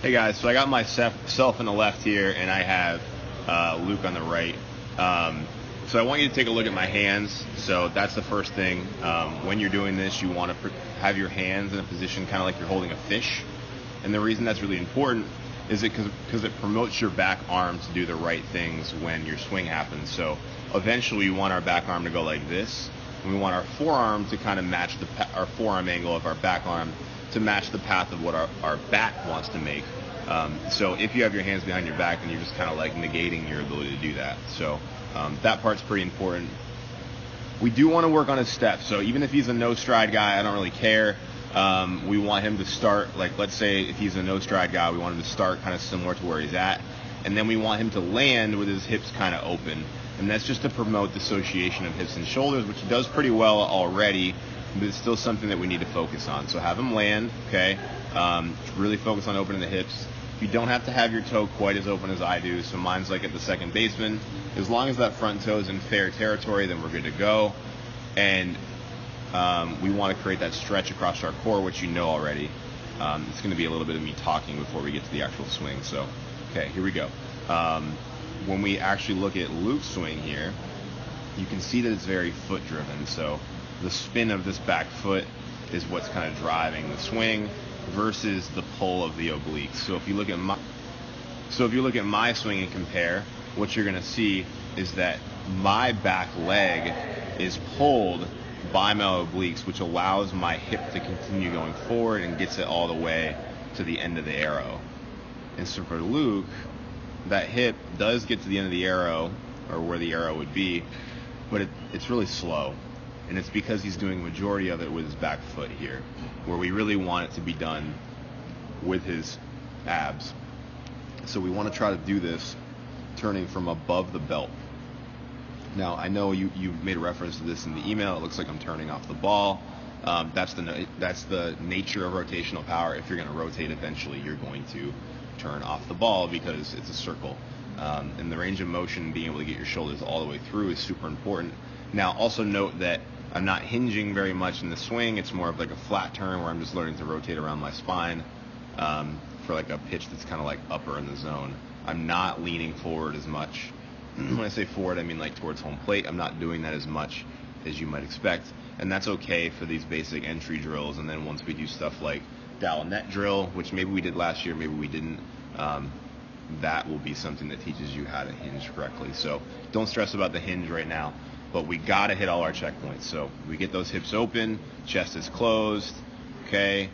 Hey guys, so I got myself on the left here, and I have Luke on the right. So I want you to take a look at my hands. So that's the first thing. When you're doing this, you want to have your hands in a position kind of like you're holding a fish. And the reason that's really important is because it promotes your back arm to do the right things when your swing happens. So eventually, we want our back arm to go like this, and we want our forearm to kind of match our forearm angle of our back arm to match the path of what our back wants to make. So if you have your hands behind your back, then you're just kind of like negating your ability to do that. So that part's pretty important. We do want to work on his steps. So even if he's a no stride guy, I don't really care. We want him to start, like, let's say if he's a no stride guy, we want him to start kind of similar to where he's at. And then we want him to land with his hips kind of open. And that's just to promote dissociation of hips and shoulders, which he does pretty well already, but it's still something that we need to focus on. So have him land, okay? Really focus on opening the hips. You don't have to have your toe quite as open as I do, so mine's like at the second baseman. As long as that front toe is in fair territory, then we're good to go. And we want to create that stretch across our core, which you know already. It's going to be a little bit of me talking before we get to the actual swing. So, okay, here we go. When we actually look at Luke's swing here, you can see that it's very foot driven. So the spin of this back foot is what's kind of driving the swing versus the pull of the obliques. So if you look at my swing and compare, what you're going to see is that my back leg is pulled by my obliques, which allows my hip to continue going forward and gets it all the way to the end of the arrow. And so for Luke, that hip does get to the end of the arrow, or where the arrow would be, but it's really slow. And it's because he's doing a majority of it with his back foot here, where we really want it to be done with his abs. So we want to try to do this turning from above the belt. Now, I know you made a reference to this in the email. It looks like I'm turning off the ball. That's the nature of rotational power. If you're going to rotate eventually, you're going to turn off the ball because it's a circle. And the range of motion, being able to get your shoulders all the way through, is super important. Now, also note that I'm not hinging very much in the swing. It's more of like a flat turn where I'm just learning to rotate around my spine for like a pitch that's kind of like upper in the zone. I'm not leaning forward as much. When I say forward, I mean like towards home plate. I'm not doing that as much as you might expect. And that's okay for these basic entry drills. And then once we do stuff like dowel net drill, which maybe we did last year, maybe we didn't, that will be something that teaches you how to hinge correctly. So don't stress about the hinge right now. But we got to hit all our checkpoints. So we get those hips open, chest is closed, okay?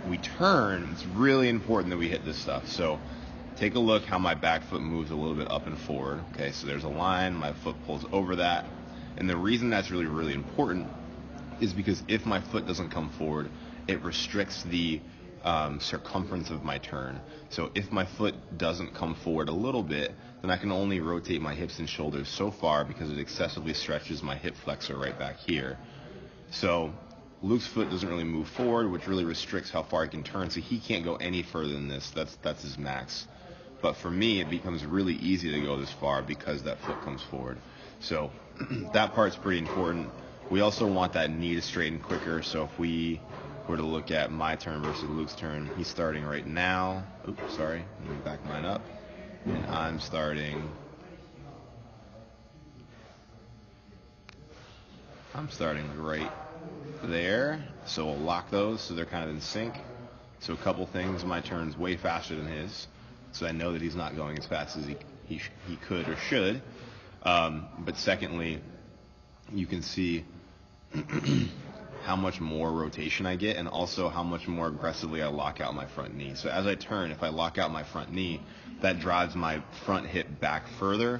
We turn. It's really important that we hit this stuff. So take a look how my back foot moves a little bit up and forward. Okay, so there's a line. My foot pulls over that. And the reason that's really, really important is because if my foot doesn't come forward, it restricts the circumference of my turn. So if my foot doesn't come forward a little bit, then I can only rotate my hips and shoulders so far because it excessively stretches my hip flexor right back here. So Luke's foot doesn't really move forward, which really restricts how far he can turn. So he can't go any further than this. That's his max. But for me, it becomes really easy to go this far because that foot comes forward. So that part's pretty important. We also want that knee to straighten quicker. So if we were to look at my turn versus Luke's turn, he's starting right now. Oops, sorry. Let me back mine up. And I'm starting right there. So we'll lock those so they're kind of in sync. So a couple things. My turn's way faster than his. So I know that he's not going as fast as he could or should. But secondly, you can see how much more rotation I get and also how much more aggressively I lock out my front knee. So as I turn, if I lock out my front knee, that drives my front hip back further,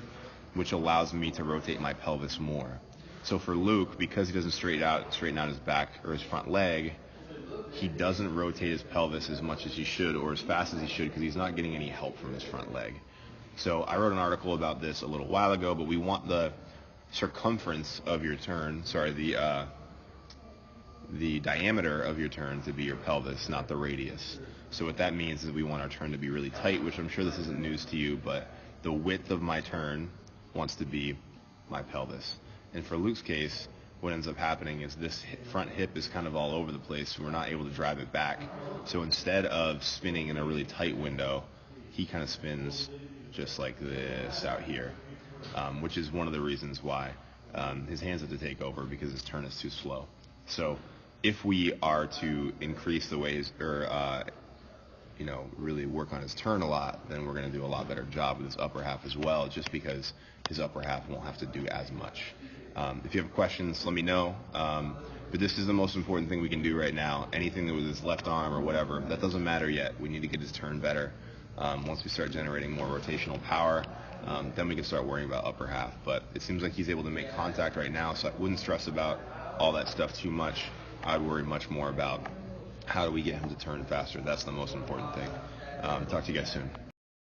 which allows me to rotate my pelvis more. So for Luke, because he doesn't straighten out his back or his front leg, he doesn't rotate his pelvis as much as he should or as fast as he should because he's not getting any help from his front leg. So I wrote an article about this a little while ago, but we want the circumference of your turn, the diameter of your turn to be your pelvis, not the radius. So what that means is we want our turn to be really tight, which I'm sure this isn't news to you, but the width of my turn wants to be my pelvis. And for Luke's case, what ends up happening is this front hip is kind of all over the place. So we're not able to drive it back. So instead of spinning in a really tight window, he kind of spins just like this out here, which is one of the reasons why his hands have to take over, because his turn is too slow. So if we are to increase the ways, or really work on his turn a lot, then we're going to do a lot better job with his upper half as well, just because his upper half won't have to do as much. If you have questions, let me know. But this is the most important thing we can do right now. Anything that with his left arm or whatever, that doesn't matter yet. We need to get his turn better. Once we start generating more rotational power, then we can start worrying about upper half. But it seems like he's able to make contact right now, so I wouldn't stress about all that stuff too much. I'd worry much more about how do we get him to turn faster. That's the most important thing. Talk to you guys soon.